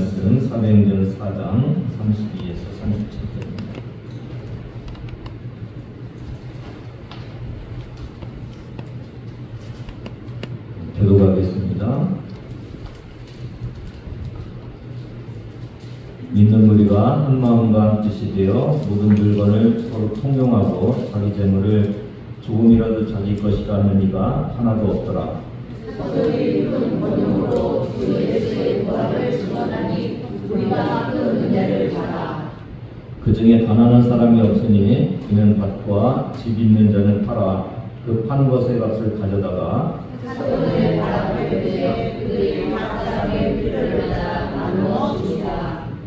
말씀 사도행전 4장 32에서 37절입니다. 교독하겠습니다. 믿는 우리가 한 마음과 한 뜻이 되어 모든 물건을 서로 통용하고 자기 재물을 조금이라도 자기 것이라 하는 이가 하나도 없더라. 그 중에 가난한 사람이 없으니 이는 밭과 집 있는 자는 팔아 그 판 것의 값을 가져다가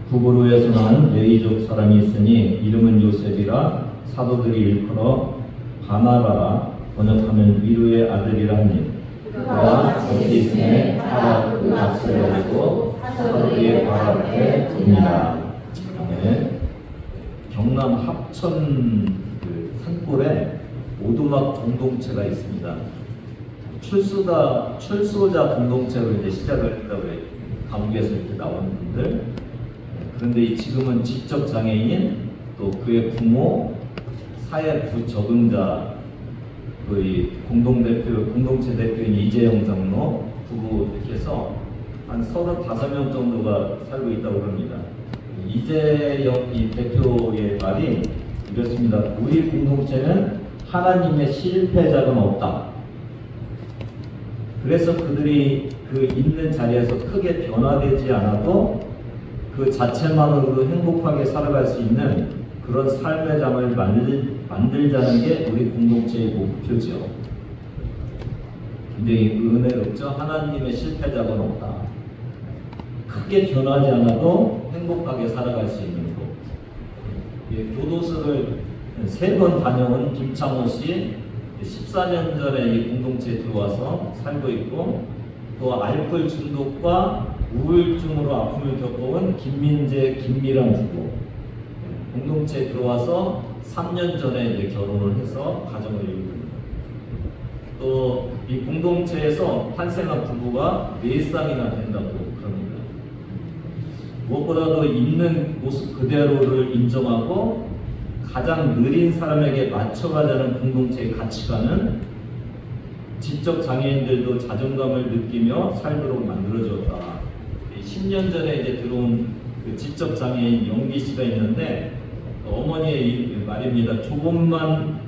구브로에서 난 레위족 사람이 있으니 이름은 요셉이라 사도들이 일컬어 바나바라 번역하면 위로의 아들이라 하니 그가 겉이 있음에 팔아 그 값을 가지고 사도들의 발 앞에 둡니다. 경남 합천 그 산골에 오두막 공동체가 있습니다. 출소자 공동체로 이제 시작을 했다고 해요. 감옥에서 이렇게 나오는 분들. 그런데 지금은 지적 장애인, 또 그의 부모, 사회 부적응자, 그 공동체 대표인 이재영 장로 부부 이렇게 해서 한 35명 정도가 살고 있다고 합니다. 이재영 이 대표의 말이 이렇습니다. 우리 공동체는 하나님의 실패작은 없다. 그래서 그들이 그 있는 자리에서 크게 변화되지 않아도 그 자체만으로도 행복하게 살아갈 수 있는 그런 삶의 장을 만들자는 게 우리 공동체의 목표죠. 굉장히 은혜롭죠. 하나님의 실패작은 없다. 크게 변하지 않아도 행복하게 살아갈 수 있는 것. 교도소를 3번 다녀온 김창호 씨 14년 전에 이 공동체에 들어와서 살고 있고, 또 알코올 중독과 우울증으로 아픔을 겪어온 김민재, 김미랑 부부 공동체에 들어와서 3년 전에 이제 결혼을 해서 가정을 이루고 있습니다. 또 이 공동체에서 탄생한 부부가 4쌍이나 된다고 그럽니다. 무엇보다도 있는 모습 그대로를 인정하고 가장 느린 사람에게 맞춰가자는 공동체의 가치관은 지적 장애인들도 자존감을 느끼며 살도록 만들어졌다. 10년 전에 이제 들어온 그 지적 장애인 영기 씨가 있는데 어머니의 말입니다. 조그만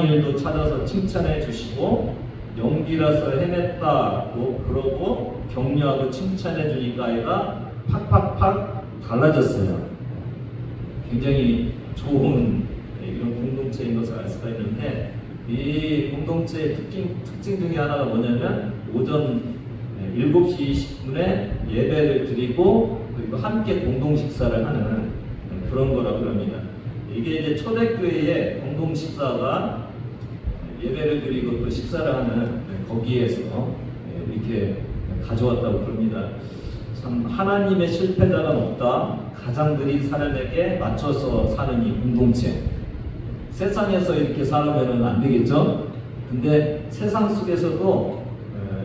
일도 찾아서 칭찬해 주시고 연기라서 해냈다고 그러고 격려하고 칭찬해 주니까 아이가 팍팍팍 달라졌어요. 굉장히 좋은 이런 공동체인 것을 알 수가 있는데, 이 공동체의 특징 중에 하나가 뭐냐면 오전 7시 20분에 예배를 드리고 그리고 함께 공동 식사를 하는 그런 거라고 합니다. 이게 이제 초대교회의 공동 식사가 예배를 드리고 또 식사를 하는 거기에서 이렇게 가져왔다고 그럽니다. 참 하나님의 실패자가 없다. 가장 느린 사람에게 맞춰서 사는 이 공동체. 세상에서 이렇게 살아가면 안 되겠죠? 근데 세상 속에서도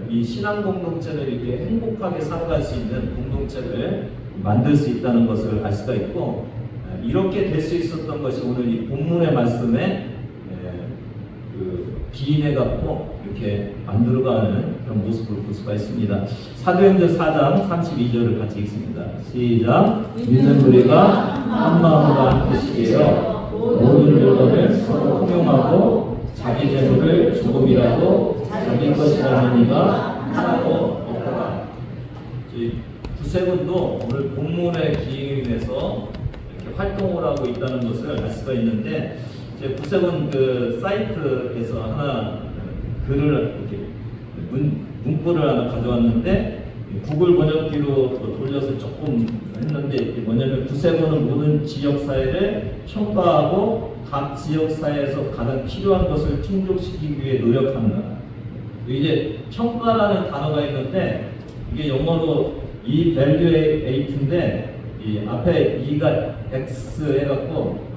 이 신앙 공동체를 이렇게 행복하게 살아갈 수 있는 공동체를 만들 수 있다는 것을 알 수가 있고, 이렇게 될 수 있었던 것이 오늘 이 본문의 말씀에 기인해 갖고 이렇게 만들어가는 그런 모습을 볼 수가 있습니다. 사도행전 4장 32절을 같이 읽습니다. 시작. 믿는 우리가 한 마음과 한 뜻이에요. 모든 물건을 서로 통용하고 자기 재물을 조금이라도 자기 것이라 하는 이가 하나도 없더라. 구세군도 오늘 본문의 기인에서 이렇게 활동을 하고 있다는 것을 알 수가 있는데, 구세군 그 사이트에서 하나 글을 이렇게 문구를 하나 가져왔는데, 구글 번역기로 돌려서 조금 했는데, 뭐냐면 구세군은 모든 지역 사회를 평가하고 각 지역 사회에서 가장 필요한 것을 충족시키기 위해 노력한다. 이제 평가라는 단어가 있는데 이게 영어로 evaluate인데 이 앞에 e가 x 해갖고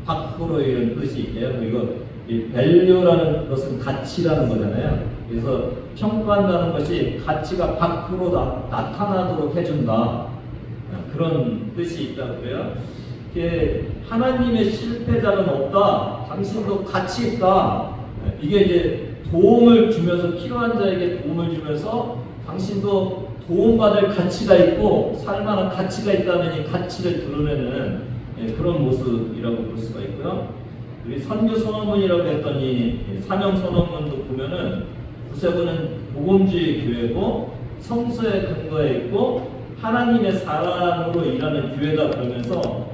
밖으로 이런 뜻이 있게요. 이거 이 value라는 것은 가치라는 거잖아요. 그래서 평가한다는 것이 가치가 밖으로 나타나도록 해준다. 그런 뜻이 있다고요. 이게 하나님의 실패자는 없다. 당신도 가치 있다. 이게 이제 도움을 주면서 필요한 자에게 도움을 주면서 당신도 도움받을 가치가 있고 살만한 가치가 있다는 이 가치를 드러내는 그런 모습이라고 볼 수가 있고요. 우리 선교 선언문이라고 했더니 사명 선언문도 보면은 구세군은 복음주의 교회고 성서에 근거해 있고 하나님의 사랑으로 일하는 교회다 그러면서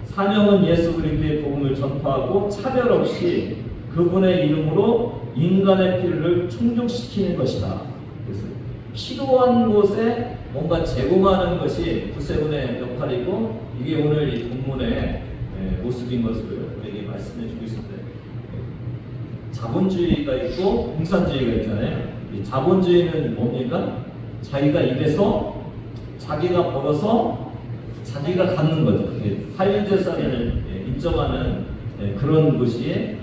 사명은 예수 그리스도의 복음을 전파하고 차별 없이 그분의 이름으로 인간의 필요를 충족시키는 것이다. 그래서 필요한 곳에 뭔가 제공하는 것이 구세군의 역할이고 이게 오늘 이 본문의 모습인 것을 우리에게 말씀해 주고 있습니다. 자본주의가 있고 공산주의가 있잖아요. 이 자본주의는 뭡니까? 자기가 일해서 자기가 벌어서 자기가 갖는 거죠. 사유재산을 인정하는 그런 것이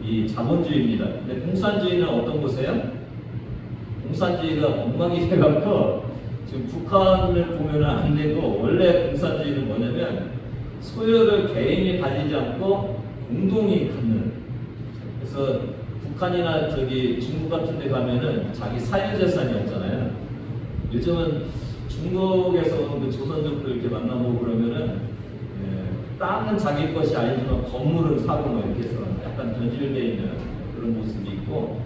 이 자본주의입니다. 근데 공산주의는 어떤 곳이에요? 공산주의가 엉망이 돼갖고 지금 북한을 보면은 안 되고 원래 공산주의는 뭐냐면 소유를 개인이 가지지 않고 공동이 갖는. 그래서 북한이나 저기 중국 같은 데 가면은 자기 사유재산이 없잖아요. 요즘은 중국에서 그 조선족들 이렇게 만나보고 그러면은 땅은 자기 것이 아니지만 건물은 사고 뭐 이렇게 해서 약간 변질되어 있는 그런 모습이 있고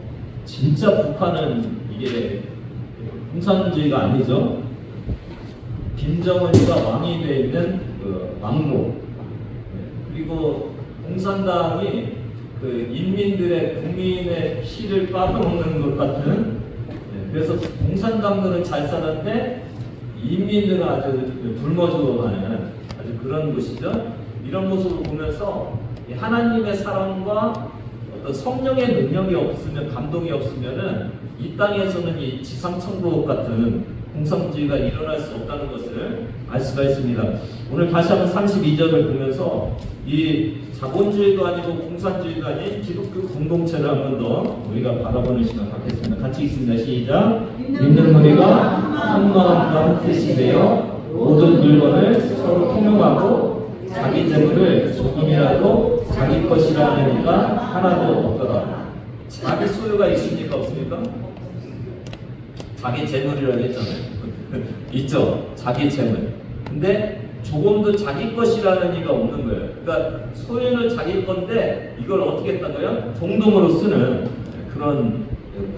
진짜 북한은 이게 공산주의가 아니죠. 김정은이가 왕이 되어 있는 그 왕국 그리고 공산당이 그 인민들의 국민의 피를 빨아먹는 것 같은 그래서 공산당들은 잘 살았는데 인민들은 아주 굶어 죽어가는 아주 그런 곳이죠. 이런 모습을 보면서 하나님의 사랑과 어떤 성령의 능력이 없으면 감동이 없으면은 이 땅에서는 이 지상천국 같은 공산주의가 일어날 수 없다는 것을 알 수가 있습니다. 오늘 다시 한번 32절을 보면서 이 자본주의도 아니고 공산주의도 아닌 기독교 공동체를 한 번 더 우리가 바라보는 시간 갖겠습니다. 같이 있습니다. 시작. 믿는 우리가 한 마음과 한 뜻이 되어 모든 물건을 서로 통용하고 자기 재물을 조금이라도 자기 것이라 하니까 하나도 없더라. 자기 소유가 있습니까? 없습니까? 자기 재물이라고 했잖아요. 있죠. 자기 재물. 근데 조금도 자기 것이라는 이가 없는 거예요. 그러니까 소유는 자기 건데 이걸 어떻게 했다고요? 공동으로 쓰는 그런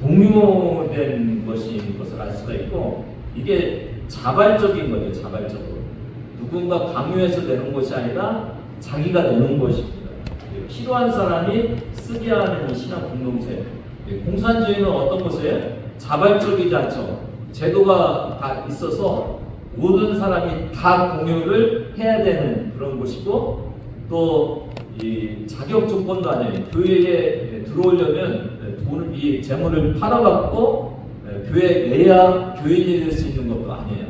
공유된 것인 것을 알 수가 있고 이게 자발적인 거죠. 자발적으로. 누군가 강요해서 내는 것이 아니라 자기가 내는 것입니다. 필요한 사람이 쓰게 하는 이 신앙 공동체. 공산주의는 어떤 것이에요? 자발적이지 않죠. 제도가 다 있어서 모든 사람이 다 공유를 해야 되는 그런 곳이고 또 이 자격 조건도 아니에요. 교회에 들어오려면 돈을 이 재물을 팔아갖고 교회에 내야 교인이 될 수 있는 것도 아니에요.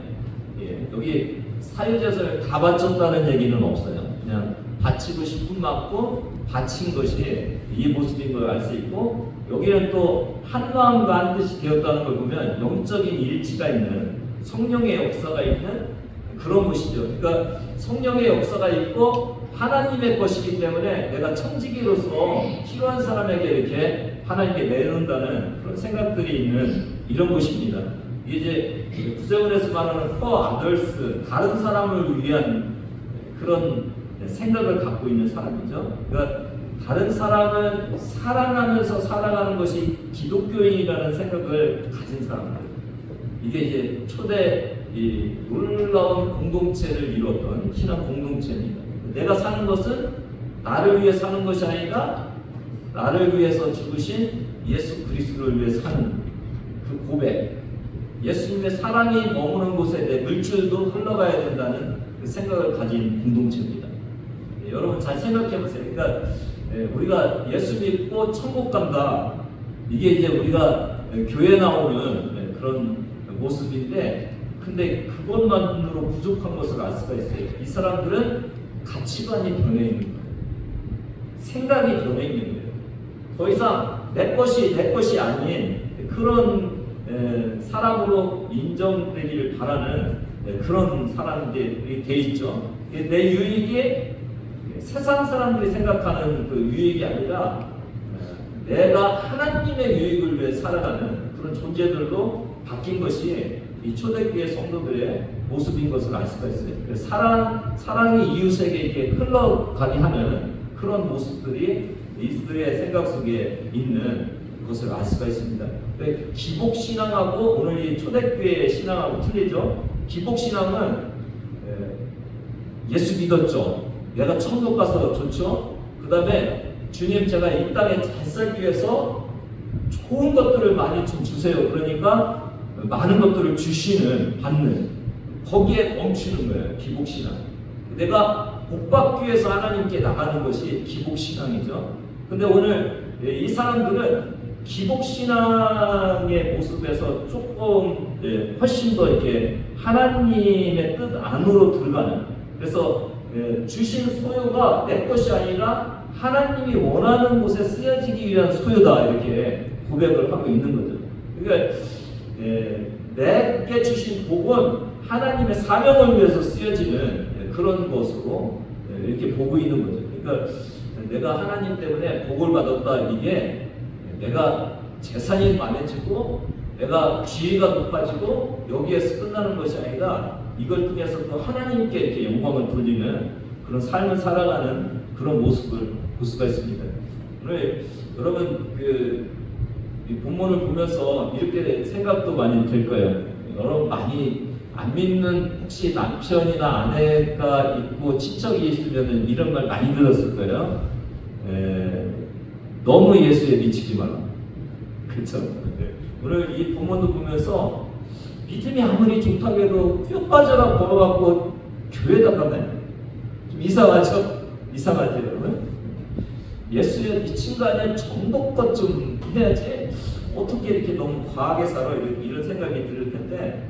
여기 사유재산을 다 바쳤다는 얘기는 없어요. 그냥 바치고 싶은 만큼 바친 것이 이 모습인 걸 알 수 있고 여기는 또 한마음과 한 뜻이 되었다는 걸 보면 영적인 일치가 있는 성령의 역사가 있는 그런 곳이죠. 그러니까 성령의 역사가 있고 하나님의 것이기 때문에 내가 청지기로서 필요한 사람에게 이렇게 하나님께 내놓는다는 그런 생각들이 있는 이런 곳입니다. 이게 이제 구세군에서 말하는 for others, 다른 사람을 위한 그런 생각을 갖고 있는 사람이죠. 그러니까 다른 사람을 사랑하면서 살아가는 것이 기독교인이라는 생각을 가진 사람들. 이게 이제 초대 이 놀라운 공동체를 이뤘던 신앙 공동체입니다. 내가 사는 것은 나를 위해 사는 것이 아니라 나를 위해서 죽으신 예수 그리스도를 위해 사는 그 고백. 예수님의 사랑이 머무는 곳에 내 물줄도 흘러가야 된다는 그 생각을 가진 공동체입니다. 여러분 잘 생각해 보세요. 그러니까 우리가 예수 믿고 천국 간다. 이게 이제 우리가 교회 나오는 그런 모습인데, 근데 그것만으로 부족한 것을 알 수가 있어요. 이 사람들은 가치관이 변해 있는 거예요. 생각이 변해 있는 거예요. 더 이상 내 것이 아닌 그런 사람으로 인정되기를 바라는 그런 사람들이 돼 있죠. 내 유익이 세상 사람들이 생각하는 그 유익이 아니라 내가 하나님의 유익을 위해 살아가는 그런 존재들로 바뀐 것이 이 초대교회 성도들의 모습인 것을 알 수가 있어요. 사랑이 이웃에게 이렇게 흘러가게 하는 그런 모습들이 이들의 생각 속에 있는 것을 알 수가 있습니다. 기복 신앙하고 오늘 이 초대교회 신앙하고 틀리죠. 기복 신앙은 예수 믿었죠. 내가 천국 가서 좋죠. 그 다음에 주님 제가 이 땅에 잘 살기 위해서 좋은 것들을 많이 좀 주세요. 그러니까 많은 것들을 받는 거기에 멈추는 거예요. 기복신앙. 내가 복받기 위해서 하나님께 나가는 것이 기복신앙이죠. 근데 오늘 이 사람들은 기복신앙의 모습에서 조금 훨씬 더 이렇게 하나님의 뜻 안으로 들어가는, 그래서 주신 소유가 내 것이 아니라 하나님이 원하는 곳에 쓰여지기 위한 소유다, 이렇게 고백을 하고 있는 거죠. 그러니까 내게 주신 복은 하나님의 사명을 위해서 쓰여지는 그런 것으로 이렇게 보고 있는 거죠. 그러니까 내가 하나님 때문에 복을 받았다, 이게 내가 재산이 많아지고 내가 지위가 높아지고 여기에서 끝나는 것이 아니라 이걸 통해서 또 하나님께 이렇게 영광을 돌리는 그런 삶을 살아가는 그런 모습을 볼 수가 있습니다. 오늘 여러분 이 본문을 보면서 이렇게 생각도 많이 될 거예요. 여러분 많이 안 믿는 혹시 남편이나 아내가 있고 친척이 있으면 이런 말 많이 들었을 거예요. 너무 예수에 미치지 말라. 그렇죠? 오늘 이 본문도 보면서 믿음이 아무리 좋다고 해도 쭉 빠져라 걸어갖고 교회에다 가면 좀 이상하죠? 이상하죠, 여러분? 예수에 미친 거 아니야? 정복껏 좀 해야지. 어떻게 이렇게 너무 과하게 살아? 이런 생각이 들 텐데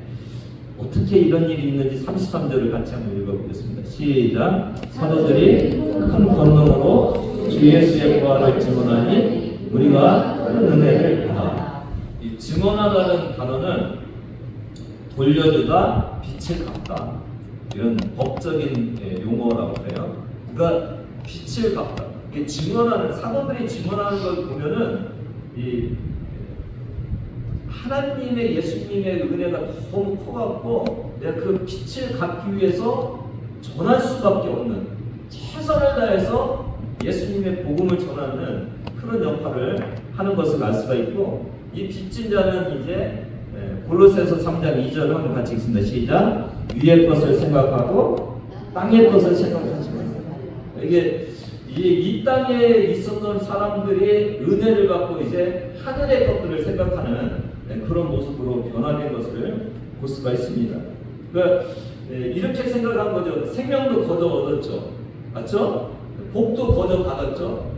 어떻게 이런 일이 있는지 33절을 같이 한번 읽어보겠습니다. 시작. 사도들이 큰 권능으로 주 예수의 부활을 증언하니 우리가 큰 은혜를 받아. 이 증언하다는 단어는 돌려주다, 빛을 갚다, 이런 법적인 용어라고 해요. 그러니까 빛을 갚다. 이게 증언하는, 사도들이 증언하는 걸 보면은 이 하나님의 예수님의 은혜가 너무 커갖고 내가 그 빛을 갚기 위해서 전할 수밖에 없는, 최선을 다해서 예수님의 복음을 전하는 그런 역할을 하는 것을 알 수가 있고, 이 빚진 자는 이제 골로새서 3장 2절을 한번 같이 읽습니다. 시작. 위의 것을 생각하고 땅의 것을 생각하지 마세요. 이게 이 땅에 있었던 사람들이 은혜를 받고 이제 하늘의 것들을 생각하는 그런 모습으로 변화된 것을 볼 수가 있습니다. 그러니까 이렇게 생각한 거죠. 생명도 거저 얻었죠. 맞죠? 복도 거저 받았죠.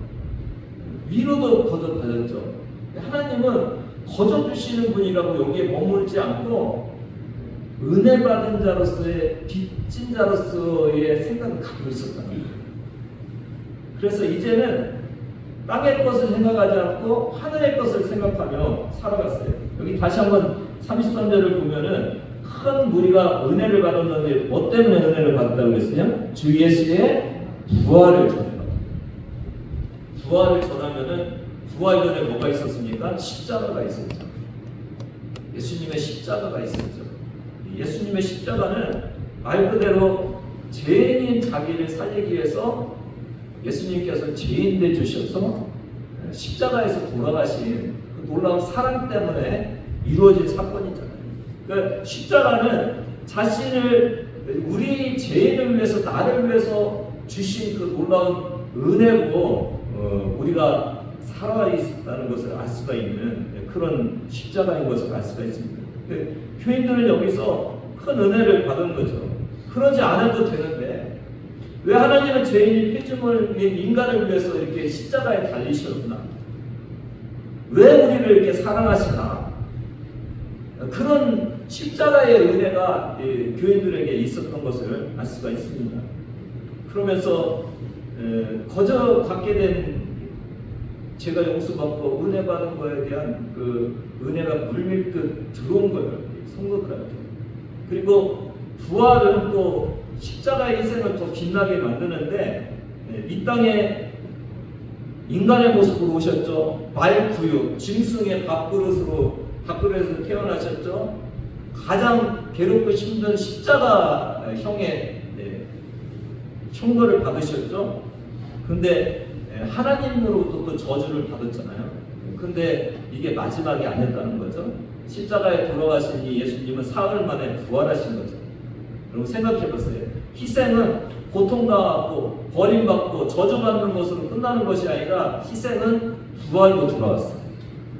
위로도 거저 받았죠. 하나님은 거저 주시는 분이라고 여기에 머물지 않고 은혜 받은 자로서의, 빚진 자로서의 생각을 갖고 있었다는 거예요. 그래서 이제는 땅의 것을 생각하지 않고 하늘의 것을 생각하며 살아갔어요. 여기 다시 한번 33절을 보면은 큰 무리가 은혜를 받았는데 뭐 때문에 은혜를 받았다고 그랬어요? 주 예수의 부활을 전해라. 부활을 전하면은 부활 전에 뭐가 있었습니까? 십자가가 있었죠. 예수님의 십자가가 있었죠. 예수님의 십자가는 말 그대로 죄인인 자기를 살리기 위해서 예수님께서 죄인돼 주셔서 십자가에서 돌아가신 그 놀라운 사랑 때문에 이루어진 사건이잖아요. 그러니까 십자가는 자신을, 우리 죄인을 위해서, 나를 위해서 주신 그 놀라운 은혜고 우리가 살아있다는 것을 알 수가 있는 그런 십자가인 것을 알 수가 있습니다. 교인들은 여기서 큰 은혜를 받은 거죠. 그러지 않아도 되는데 왜 하나님은 죄인이 피조물 인간을 위해서 이렇게 십자가에 달리셨나? 왜 우리를 이렇게 사랑하시나? 그런 십자가의 은혜가 교인들에게 있었던 것을 알 수가 있습니다. 그러면서 거저 갖게 된 제가 용서받고 은혜 받은 거에 대한 그 은혜가 물밀듯 들어온 거예요, 성도들한테. 그리고 부활은 또 십자가의 희생을 더 빛나게 만드는데 이 땅에 인간의 모습으로 오셨죠. 말구육, 짐승의 밥그릇에서 태어나셨죠. 가장 괴롭고 힘든 십자가형의 형벌을 받으셨죠. 근데 하나님으로부터 또 저주를 받았잖아요. 근데 이게 마지막이 아니었다는 거죠. 십자가에 돌아가신 이 예수님은 사흘 만에 부활하신 거죠. 여러분 생각해 보세요. 희생은 고통당하고 버림받고 저주받는 것으로 끝나는 것이 아니라 희생은 부활로 돌아왔어요.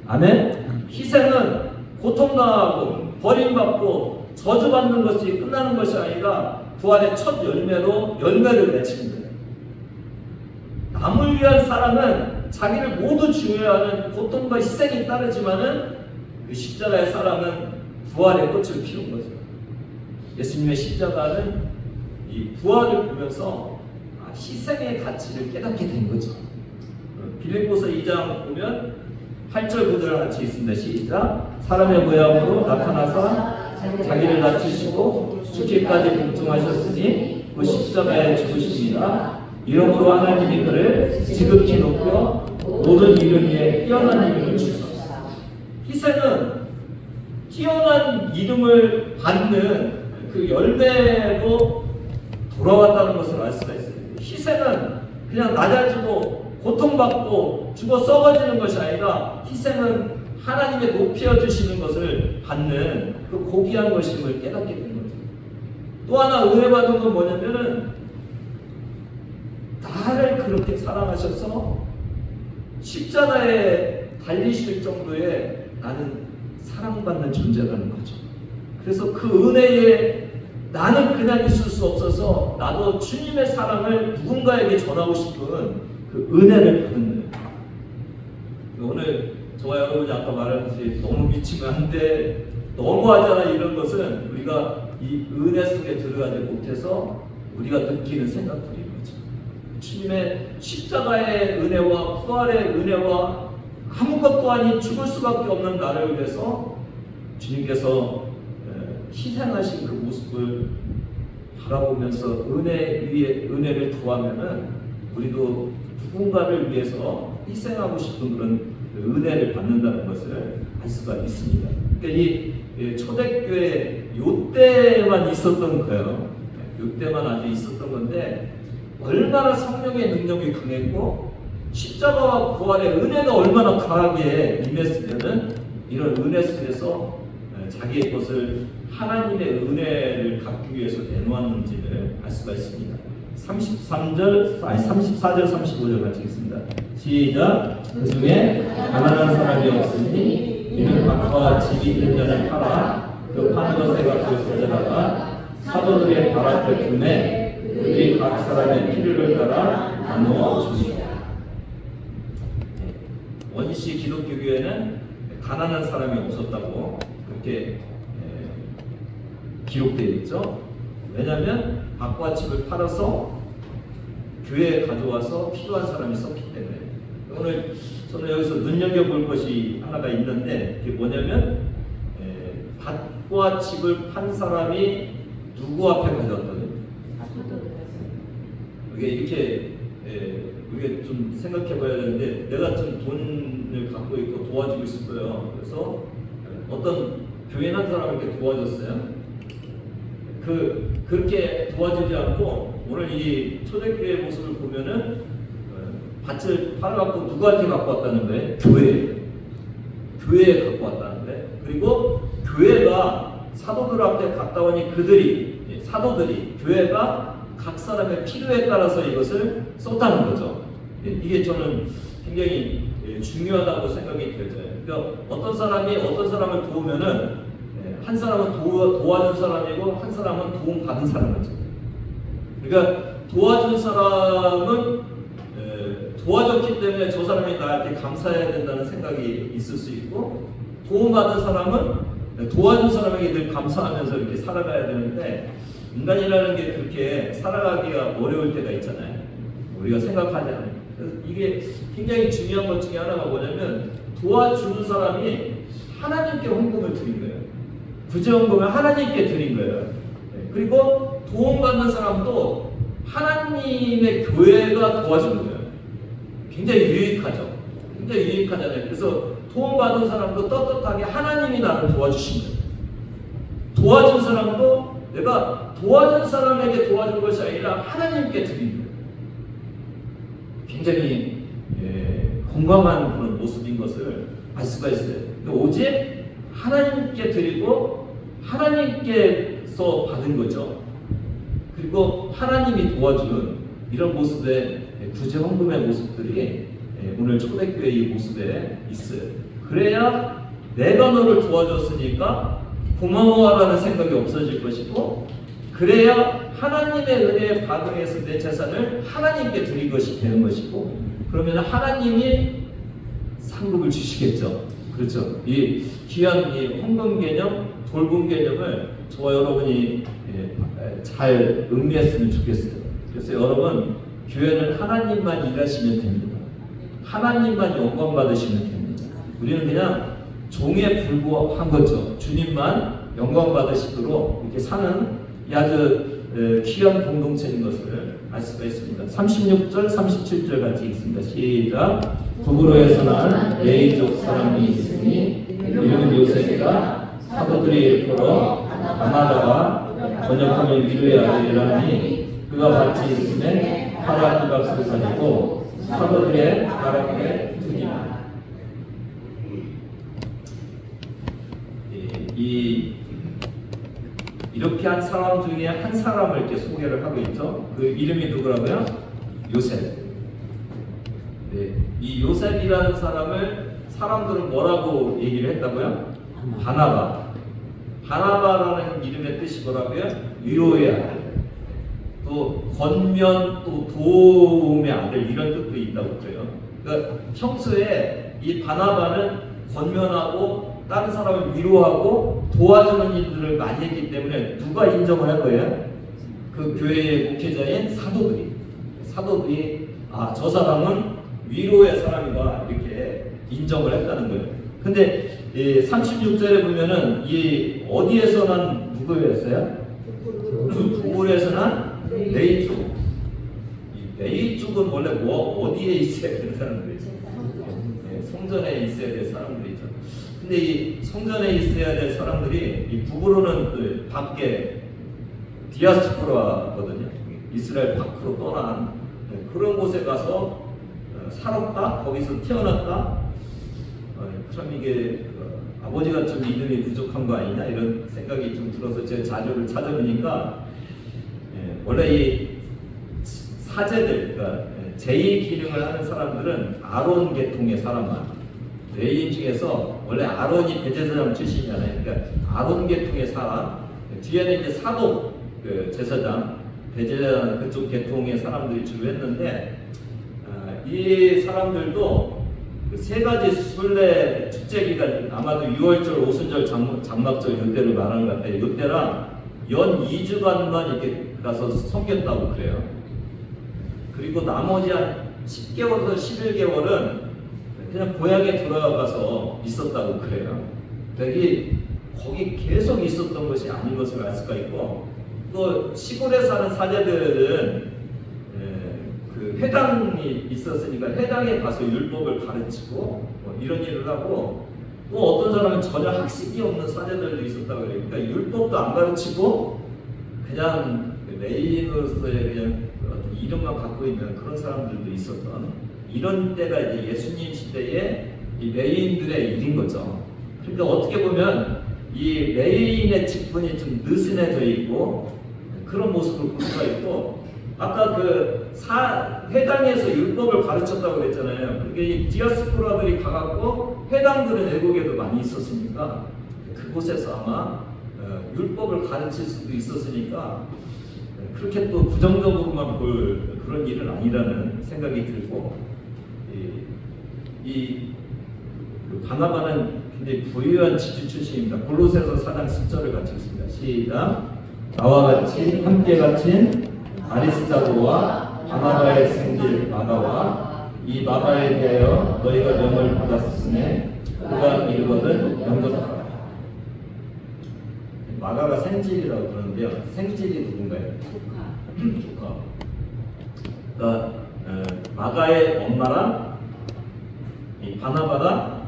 아멘? 희생은 고통당하고 버림받고 저주받는 것이 끝나는 것이 아니라 부활의 첫 열매를 맺힌 거예요. 남을 위한 사랑은 자기를 모두 중요하는 고통과 희생이 따르지만은 그 십자가의 사랑은 부활의 꽃을 피운 거죠. 예수님의 십자가는 이 부활을 보면서 희생의 가치를 깨닫게 된 거죠. 빌립보서 2장 보면 8절 9절 같이 있습니다. 시작. 사람의 모양으로 나타나서 자기를 낮추시고 죽기까지 복종하셨으니 그 십자가에 죽으십니다. 이러므로 하나님이 그를 지극히 높여 모든 이름 위에 뛰어난 이름을 주셨습니다. 희생은 뛰어난 이름을 받는 그 열매로 돌아왔다는 것을 알 수가 있어요. 희생은 그냥 낮아지고 고통받고 죽어 썩어지는 것이 아니라 희생은 하나님의 높여주시는 것을 받는 그 고귀한 것임을 깨닫게 된 거죠. 또 하나 은혜 받은 건 뭐냐면은 나를 그렇게 사랑하셔서 십자가에 달리실 정도의 나는 사랑받는 존재라는 거죠. 그래서 그 은혜에 나는 그냥 있을 수 없어서 나도 주님의 사랑을 누군가에게 전하고 싶은 그 은혜를 받는 거예요. 오늘 저와 여러분이 아까 말했듯이 너무 미치면 안 돼, 너무하잖아 이런 것은 우리가 이 은혜 속에 들어가지 못해서 우리가 느끼는 생각들인 거죠. 주님의 십자가의 은혜와 부활의 은혜와 아무것도 아닌 죽을 수밖에 없는 나를 위해서 주님께서 희생하신 그 모습을 바라보면서 은혜 위에 은혜를 더하면은 우리도 누군가를 위해서 희생하고 싶은 그런 은혜를 받는다는 것을 알 수가 있습니다. 그러니까 이 초대교회 요때만 있었던 거예요. 요때만 아주 있었던 건데 얼마나 성령의 능력이 강했고 십자가와 부활의 은혜가 얼마나 강하게 임했으면은 이런 은혜 속에서 자기의 것을 하나님의 은혜를 갖기 위해서 내놓았는지를 알 수가 있습니다. 34절 35절 같이 읽습니다. 시작. 그 중에 가난한 사람이 없으니 이는 밭과 집이 있는 자를 팔아 그 파는 것에 값을 가져다가 사도들의 발 앞에 두매 그들이 각 사람의 필요를 따라 나누어 줍니다. 원시 기독교 교회는 가난한 사람이 없었다고 그렇게 기록되어 있죠. 왜냐하면 밭과 집을 팔아서 교회에 가져와서 필요한 사람이 썼기 때문에. 오늘 저는 여기서 눈여겨볼 것이 하나가 있는데 그게 뭐냐면 밭과 집을 판 사람이 누구 앞에 가져왔다고요? 이게 이렇게 우리가 좀 생각해 봐야 되는데 내가 좀 돈을 갖고 있고 도와주고 싶어요. 그래서 어떤 교인 한 사람에게 도와줬어요. 그렇게 도와주지 않고 오늘 이 초대교회 모습을 보면은 밭을 팔아갖고 누구한테 갖고 왔다는 거예요? 교회에 갖고 왔다는 거예요. 그리고 교회가 사도들 앞에 갔다 오니 사도들이 교회가 각 사람의 필요에 따라서 이것을 썼다는 거죠. 이게 저는 굉장히 중요하다고 생각이 되어져요. 그러니까 어떤 사람이 어떤 사람을 도우면은 한 사람은 도와준 사람이고 한 사람은 도움 받은 사람이죠. 그러니까 도와준 사람은 도와줬기 때문에 저 사람이 나한테 감사해야 된다는 생각이 있을 수 있고 도움받은 사람은 도와준 사람에게 늘 감사하면서 이렇게 살아가야 되는데 인간이라는 게 그렇게 살아가기가 어려울 때가 있잖아요. 우리가 생각하지 않아요. 그래서 이게 굉장히 중요한 것 중에 하나가 뭐냐면 도와주는 사람이 하나님께 헌금을 드린 거예요. 구제헌금을 하나님께 드린 거예요. 그리고 도움받는 사람도 하나님의 교회가 도와주는 거예요. 굉장히 유익하죠. 굉장히 유익하잖아요. 그래서 도움받은 사람도 떳떳하게 하나님이 나를 도와주신 거예요. 도와준 사람도 내가 도와준 사람에게 도와준 것이 아니라 하나님께 드린 거예요. 굉장히 건강한 그런 모습인 것을 알 수가 있어요. 오직 하나님께 드리고 하나님께서 받은 거죠. 그리고 하나님이 도와주는 이런 모습의 구제 헌금의 모습들이 오늘 초대교회의 모습에 있어요. 그래야 내가 너를 도와줬으니까 고마워하라는 생각이 없어질 것이고, 그래야 하나님의 은혜에 반응해서 내 재산을 하나님께 드린 것이 되는 것이고, 그러면 하나님이 상급을 주시겠죠. 그렇죠. 이 귀한 이 헌금 개념, 돌봄 개념을 저와 여러분이 잘 음미했으면 좋겠어요. 그래서 여러분, 교회는 하나님만 일하시면 됩니다. 하나님만 영광 받으시면 됩니다. 우리는 그냥 종에 불과한 거죠. 주님만 영광 받으시도록 이렇게 사는 아주 귀한 공동체인 것을 알 수가 있습니다. 36절, 37절 같이 읽습니다. 시작. 부부로에서 난 레이족 사람이 있으니 이름은 요셉이라 사도들이 일컬어 바나바가 번역하면 위로의 아들이라니 그가 같이 있음에 파라 이박스를 가지고 사도들의 가락에 두니라. 이렇게 한 사람 중에 한 사람을 이렇게 소개를 하고 있죠. 그 이름이 누구라고요? 요셉. 네, 이 요셉이라는 사람을 사람들은 뭐라고 얘기를 했다고요? 바나바. 바나바라는 이름의 뜻이 뭐라고요? 위로의 아들. 또 권면, 또 도움의 아들, 이런 뜻도 있다고 그래요. 그러니까 평소에 이 바나바는 권면하고 다른 사람을 위로하고 도와주는 일들을 많이 했기 때문에 누가 인정을 한 거예요? 그 교회의 목회자인 사도들이 저 사람은 위로의 사람이다, 이렇게 인정을 했다는 거예요. 근데 36절에 보면은 이 어디에서 난 누구였어요? 부울에서 난 레이족. 레이족은 원래 어디에 있어야 되는 사람들이죠? 성전에 있어야 될 사람들이죠. 근데 이 성전에 있어야 될 사람들이 이 북으로는 밖에 디아스포라거든요. 이스라엘 밖으로 떠난 그런 곳에 가서 살았다, 거기서 태어났다. 참 이게 아버지가 좀 믿음이 부족한 거 아니냐 이런 생각이 좀 들어서 제가 자료를 찾아보니까 원래 이 사제들, 그러니까 제2 기능을 하는 사람들은 아론 계통의 사람만. 레인 중에서 원래 아론이 대제사장 출신이잖아요. 그러니까 아론 계통의 사람, 뒤에는 이제 사독 제사장, 대제사장 그쪽 계통의 사람들이 주로 했는데, 이 사람들도 세 가지 순례 축제 기간, 아마도 6월절, 오순절, 장막절 이때를 말하는 것 같아요. 이때랑 연 2주간만 이렇게 가서 섬겼다고 그래요. 그리고 나머지 한 10개월에서 11개월은 그냥 고향에 돌아가서 있었다고 그래요. 그러니까 거기 계속 있었던 것이 아닌 것을 알 수가 있고, 또 시골에 사는 사제들은 그 회당이 있었으니까 회당에 가서 율법을 가르치고 이런 일을 하고, 또 어떤 사람은 전혀 학식이 없는 사제들도 있었다고 그래요. 그러니까 율법도 안 가르치고 그냥 레인으로서의 그냥 이름만 갖고 있는 그런 사람들도 있었던 이런 때가 이제 예수님 시대의 이 레인들의 일인 거죠. 그러니까 어떻게 보면 이 레인의 직분이 좀 느슨해져 있고 그런 모습을 볼 수가 있고, 아까 그 회당에서 율법을 가르쳤다고 그랬잖아요. 그게 이 디아스포라들이 가갖고 회당들은 외국에도 많이 있었으니까 그곳에서 아마 율법을 가르칠 수도 있었으니까 그렇게 또 부정적으로만 볼 그런 일은 아니라는 생각이 들고, 이 바나바는 굉장히 부유한 지주 출신입니다. 골로새서 4장 10절을 같이 읽습니다. 시작. 나와 같이 함께 갇힌 아리스다고와 바나바의 생질 마가와 이 마가에 대하여 너희가 명을 받았으니 그가 이르거든 영접하라. 마가가 생질이라고 그러는데요. 생질이 누군가요? 조카. 그러니까 마가의 엄마랑 이 바나바가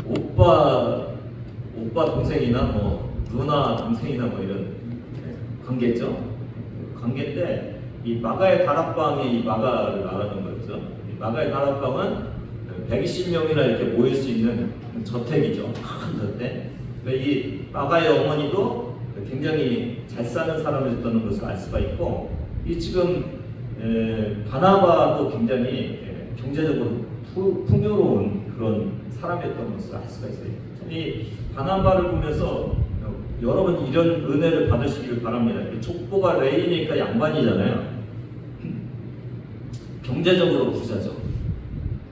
오빠 동생이나 뭐 누나 동생이나 뭐 이런 관계죠. 관계인데 이 마가의 다락방에 이 마가를 말하는 거죠. 이 마가의 다락방은 120명이나 이렇게 모일 수 있는 저택이죠. 큰 저택. 이 마가의 어머니도 굉장히 잘 사는 사람이었다는 것을 알 수가 있고, 이 지금 바나바도 굉장히 경제적으로 풍요로운 그런 사람이었던 것을 알 수가 있어요. 이 바나바를 보면서 여러분 이런 은혜를 받으시길 바랍니다. 족보가 레이니까 양반이잖아요. 경제적으로 부자죠.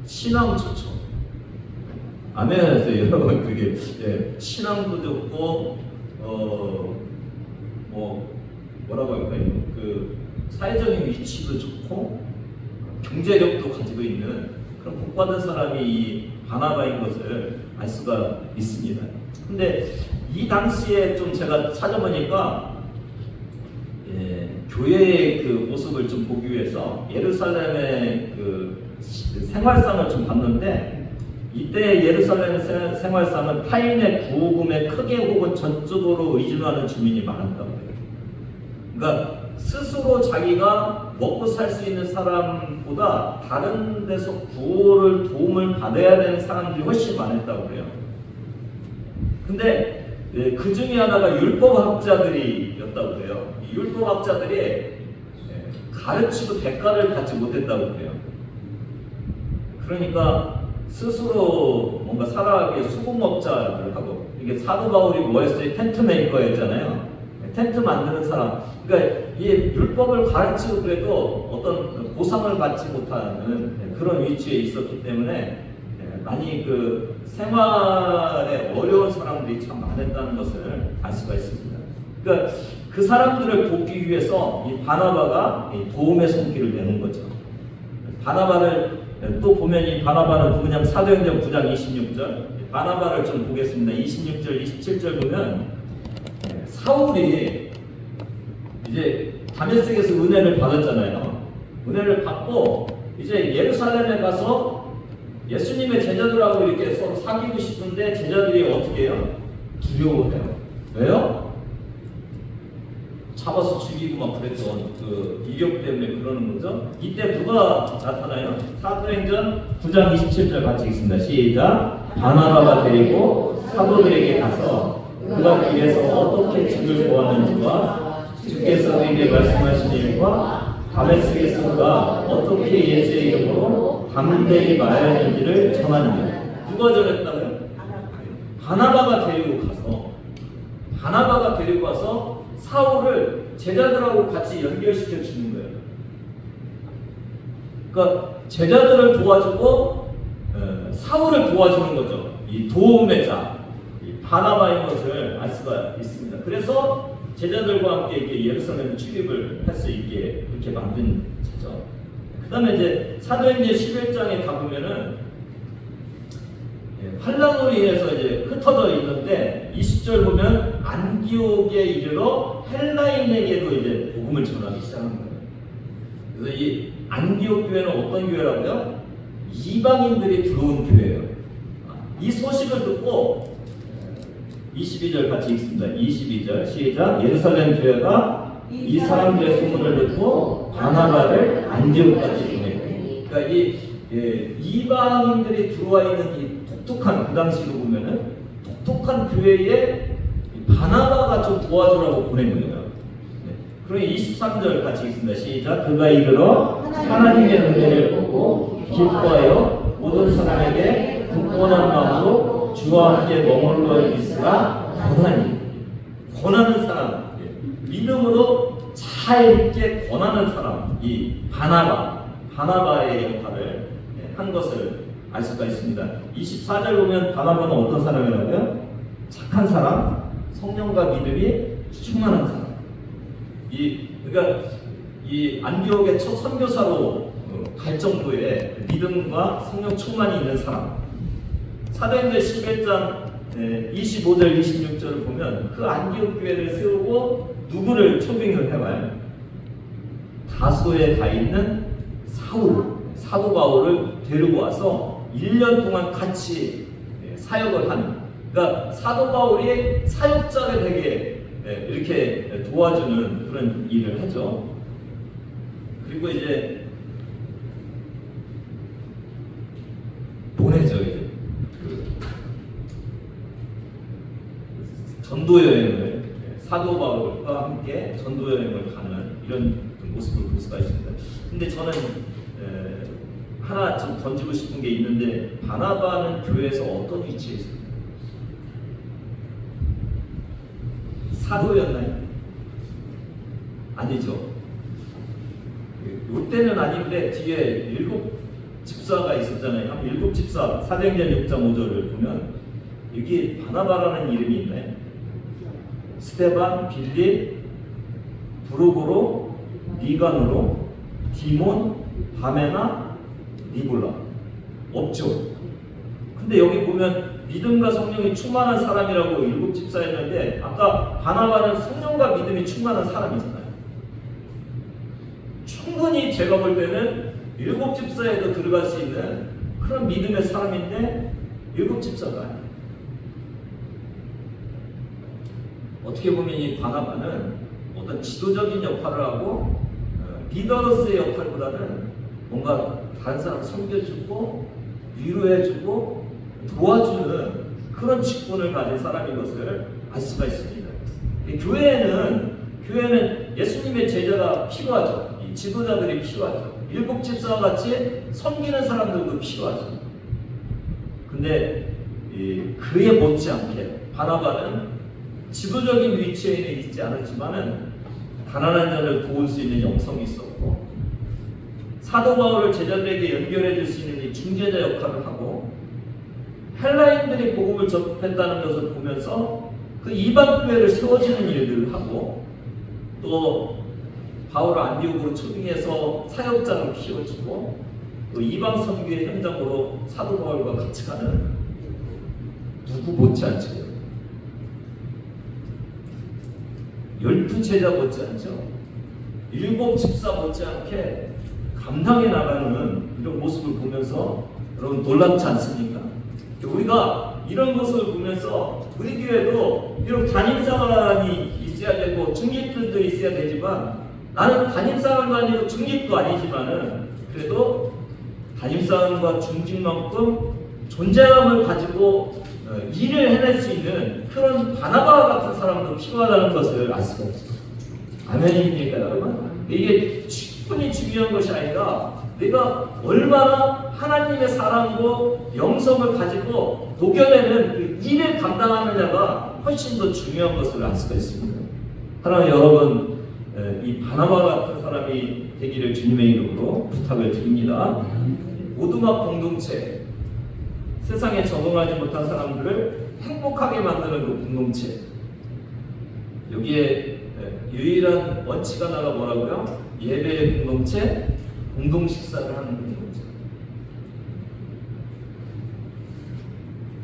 신앙 좋죠. 아멘 하세요. 여러분 그게 신앙도 좋고 뭐라고 할까요? 그 사회적인 위치도 좋고 경제력도 가지고 있는 그런 복받은 사람이 이 바나바인 것을 알 수가 있습니다. 근데 이 당시에 좀 제가 찾아보니까 교회의 그 모습을 좀 보기 위해서 예루살렘의 그 생활상을 좀 봤는데, 이때 예루살렘의 생활상은 타인의 구호금에 크게 혹은 전적으로 의존하는 주민이 많았다고 해요. 그러니까 스스로 자기가 먹고 살 수 있는 사람보다 다른 데서 구호를 도움을 받아야 되는 사람들이 훨씬 많았다고 해요. 근데 그 중에 하나가 율법학자들이었다고 해요. 이 율법학자들이 가르치고 대가를 받지 못했다고 해요. 그러니까 스스로 뭔가 살아가기 위해 수공업자를 하고, 이게 사도 바울이 뭐였어요? 텐트 메이커였잖아요. 텐트 만드는 사람. 그러니까 이 율법을 가르치고 그래도 어떤 보상을 받지 못하는 그런 위치에 있었기 때문에 많이 그 생활에 어려운 사람들이 참 많았다는 것을 알 수가 있습니다. 그러니까 그 사람들을 돕기 위해서 이 바나바가 도움의 손길을 내는 거죠. 바나바를 또 보면 이 바나바는 누구냐면 사도행전 9장 26절 바나바를 좀 보겠습니다. 26절 27절 보면 사울이 이제 다메섹에서 은혜를 받았잖아요. 은혜를 받고 이제 예루살렘에 가서 예수님의 제자들하고 이렇게 서로 사귀고 싶은데 제자들이 어떻게 해요? 두려워해요. 왜요? 잡아서 죽이고 막 그랬던 그 이력 때문에 그러는 거죠. 이때 누가 나타나요? 사도행전 9장 27절 같이 읽습니다. 시작. 바나바가 데리고 사도들에게 가서 그가 길에서 어떻게 주를 보았는지와 주께서 그에게 말씀하신 일과 다메섹에서 그가 어떻게 예수의 이름으로 담대히 말하는지를 전하느니라. 누가 전했다고요? 바나바가 데리고 가서 사울을 제자들하고 같이 연결시켜 주는 거예요. 그러니까 제자들을 도와주고 사울을 도와주는 거죠. 이 도움의 자, 이 바나바인 것을 알 수가 있습니다. 그래서 제자들과 함께 이렇게 예루살렘 출입을 할 수 있게 이렇게 만든 거죠. 그 다음에 이제 사도행전 11장에 가보면은 환란으로 인해서 이제 흩어져 있는데 20절 보면 안디옥에 이르러 헬라인에게도 이제 복음을 전하기 시작한 거예요. 그래서 이 안디옥 교회는 어떤 교회라고요? 이방인들이 들어온 교회예요. 이 소식을 듣고 22절 같이 읽습니다. 22절 시작. 예루살렘 교회가 이 사람들의 소문을 듣고 바나바를 안디옥까지 보내고, 그러니까 이 이방인들이 들어와 있는 이 독특한, 그 당시로 보면은 독특한 교회에 바나바가 좀 도와주라고 보낸 거예요. 그러니 23절 같이 읽습니다. 시작. 그가 이르러 하나님의 은혜를 보고 기뻐하여 모든 사람에게 굳건한 마음으로 주와 함께 머물러 있으라 권하는 사람, 믿음으로 잘 있게 권하는 사람, 이 바나바의 역할을 한 것을 알 수가 있습니다. 24절 보면 바나바는 어떤 사람이라고요? 착한 사람, 성령과 믿음이 충만한 사람. 그러니까 이 안디옥의 첫 선교사로 갈 정도의 믿음과 성령 충만이 있는 사람. 사도행전 11장 25절, 26절을 보면 그 안디옥 교회를 세우고 누구를 초빙을 해와요? 다소에 가 있는 사도 바울을 데리고 와서 1년 동안 같이 사역을 하는, 그러니까 사도 바울이 사역자가 되게 이렇게 도와주는 그런 일을 하죠. 그리고 이제 보내죠. 이제 전도 여행을, 사도 바울과 함께 전도 여행을 가는 이런 모습을 볼 수가 있습니다. 근데 저는 하나 좀 던지고 싶은 게 있는데, 바나바는 교회에서 어떤 위치에 있어요? 사도였나요? 아니죠. 이때는 아닌데 뒤에 7 집사가 있었잖아요. 한 7 집사, 사도행전 6장 5절을 보면 여기 바나바라는 이름이 있나요? 스데반, 빌립, 브루고로, 니가노로, 디몬, 바메나, 니볼라. 없죠. 근데 여기 보면 믿음과 성령이 충만한 사람이라고 7 집사였는데, 아까 바나바는 성령과 믿음이 충만한 사람이잖아요. 충분히 제가 볼 때는 7 집사에도 들어갈 수 있는 그런 믿음의 사람인데 7 집사가 아니에요. 어떻게 보면 이 바나바는 어떤 지도적인 역할을 하고 리더로서의 역할보다는 뭔가 다른 사람 섬겨주고 위로해주고 도와주는 그런 직분을 가진 사람인 것을 알 수가 있습니다. 교회에는 예수님의 제자가 필요하죠. 이 지도자들이 필요하죠. 7 집사와 같이 섬기는 사람들도 필요하죠. 근데 그에 못지않게 바나바는 지도적인 위치에 있지 않았지만은 가난한 자를 도울 수 있는 영성이 있었고, 사도 바울을 제자들에게 연결해 줄 수 있는 이 중재자 역할을 하고, 헬라인들이 복음을 접했다는 것을 보면서 그 이방 교회를 세워지는 일들을 하고, 또 바울을 안디옥으로 초빙해서 사역자로 키워주고, 또 이방 선교의 현장으로 사도 바울과 같이 가는 누구 못지않죠. 12 제자 못지않죠. 7 집사 못지않게 감당해 나가는 이런 모습을 보면서 여러분 놀랍지 않습니까? 우리가 이런 모습을 보면서 우리 교회도 비록 담임사관이 있어야 되고 중립들도 있어야 되지만, 나는 담임사관도 아니고 중립도 아니지만은 그래도 담임사관과 중직만큼 존재감을 가지고 일을 해낼 수 있는 그런 바나바 같은 사람도 필요하다는 것을 알 수가 없어요. 아멘입니까 여러분? 이게 충분히 중요한 것이 아니라 내가 얼마나 하나님의 사랑과 영성을 가지고 녹여내는 그 일을 감당하느냐가 훨씬 더 중요한 것을 알 수가 있습니다. 하나님 여러분, 이 바나바 같은 사람이 되기를 주님의 이름으로 부탁을 드립니다. 오두막 공동체, 세상에 적응하지 못한 사람들을 행복하게 만드는 그 공동체, 여기에 유일한 원칙 하나가 뭐라고요? 예배의 공동체, 공동식사를 하는 공동체.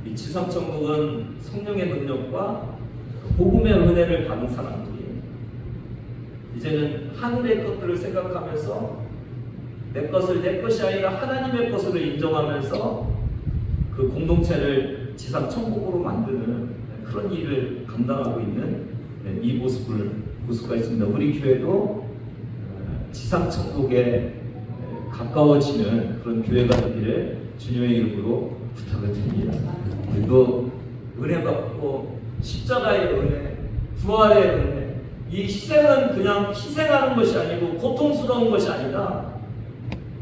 이 지상천국은 성령의 능력과 복음의 은혜를 받은 사람들이 이제는 하늘의 것들을 생각하면서 내 것을 내 것이 아니라 하나님의 것으로 인정하면서 그 공동체를 지상천국으로 만드는 그런 일을 감당하고 있는 이 모습을 볼 수가 있습니다. 우리 교회도 지상천국에 가까워지는 그런 교회가 되기를 주님의 이름으로 부탁을 드립니다. 그리고 은혜 받고 십자가의 은혜, 부활의 은혜, 이 희생은 그냥 희생하는 것이 아니고 고통스러운 것이 아니라,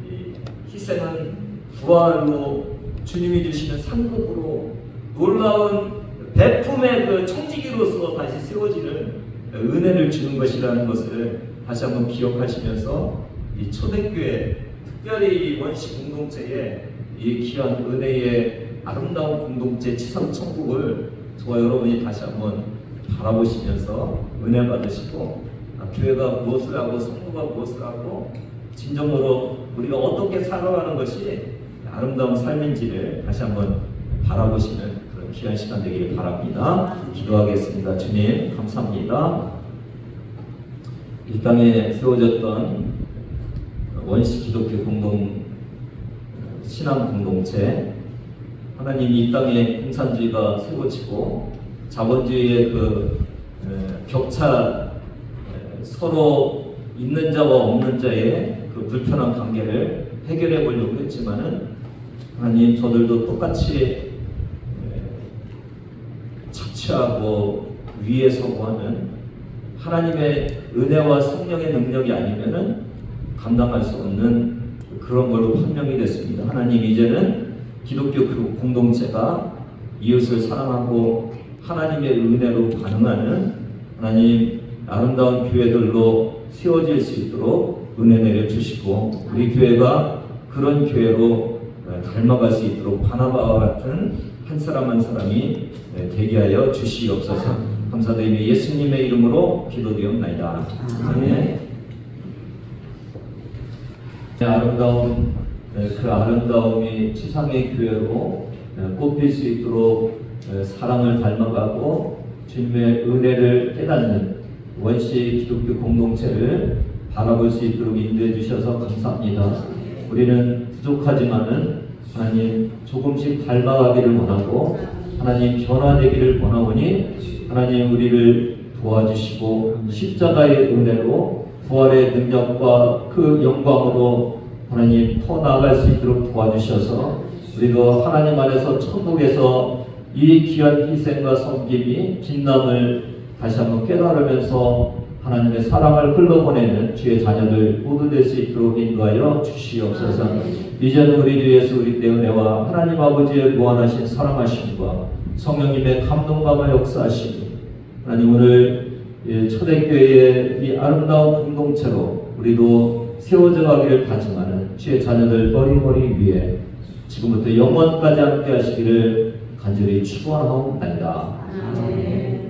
이 희생은 부활로 주님이 주시는 상급으로 놀라운 베품의 그 청지기로서 다시 세워지는 은혜를 주는 것이라는 것을 다시 한번 기억하시면서 이 초대교회, 특별히 원시 공동체의 이 귀한 은혜의 아름다운 공동체 지상천국을 저와 여러분이 다시 한번 바라보시면서 은혜 받으시고, 교회가 무엇을 하고 성도가 무엇을 하고 진정으로 우리가 어떻게 살아가는 것이 아름다운 삶인지를 다시 한번 바라보시는 그런 귀한 시간 되기를 바랍니다. 기도하겠습니다. 주님 감사합니다. 이 땅에 세워졌던 원시 기독교 신앙 공동체, 하나님 이 땅에 공산주의가 세워지고 자본주의의 격차, 서로 있는 자와 없는 자의 그 불편한 관계를 해결해 보려고 했지만은 하나님 저들도 똑같이 착취하고 위에 서고 하는 하나님의 은혜와 성령의 능력이 아니면은 감당할 수 없는 그런 걸로 판명이 됐습니다. 하나님 이제는 기독교 공동체가 이웃을 사랑하고 하나님의 은혜로 반응하는 하나님 아름다운 교회들로 세워질 수 있도록 은혜 내려주시고 우리 교회가 그런 교회로 닮아갈 수 있도록 바나바와 같은 한 사람 한 사람이 되게 하여 주시옵소서. 감사드리며 예수님의 이름으로 기도드리옵나이다. 아멘. 그 아름다움이 지상의 교회로 꽃필 수 있도록 사랑을 닮아가고 주님의 은혜를 깨닫는 원시 기독교 공동체를 바라볼 수 있도록 인도해 주셔서 감사합니다. 우리는 부족하지만은 하나님 조금씩 닮아가기를 원하고 하나님 변화되기를 원하오니 하나님 우리를 도와주시고 십자가의 은혜로 부활의 능력과 그 영광으로 하나님 더 나아갈 수 있도록 도와주셔서 우리도 하나님 안에서 천국에서 이 귀한 희생과 섬김이 빛남을 다시 한번 깨달으면서 하나님의 사랑을 흘러보내는 주의 자녀들 모두 될 수 있도록 인도하여 주시옵소서. 이제는 우리 주 예수 그리스도의 은혜와 하나님 아버지의 무한하신 사랑하심과 성령님의 감동감과 역사하심, 하나님 오늘 초대교회의 이 아름다운 공동체로 우리도 세워져 가기를 다짐하는 주의 자녀들 머리머리 위에 지금부터 영원까지 함께 하시기를 간절히 축원하옵나이다. 아멘.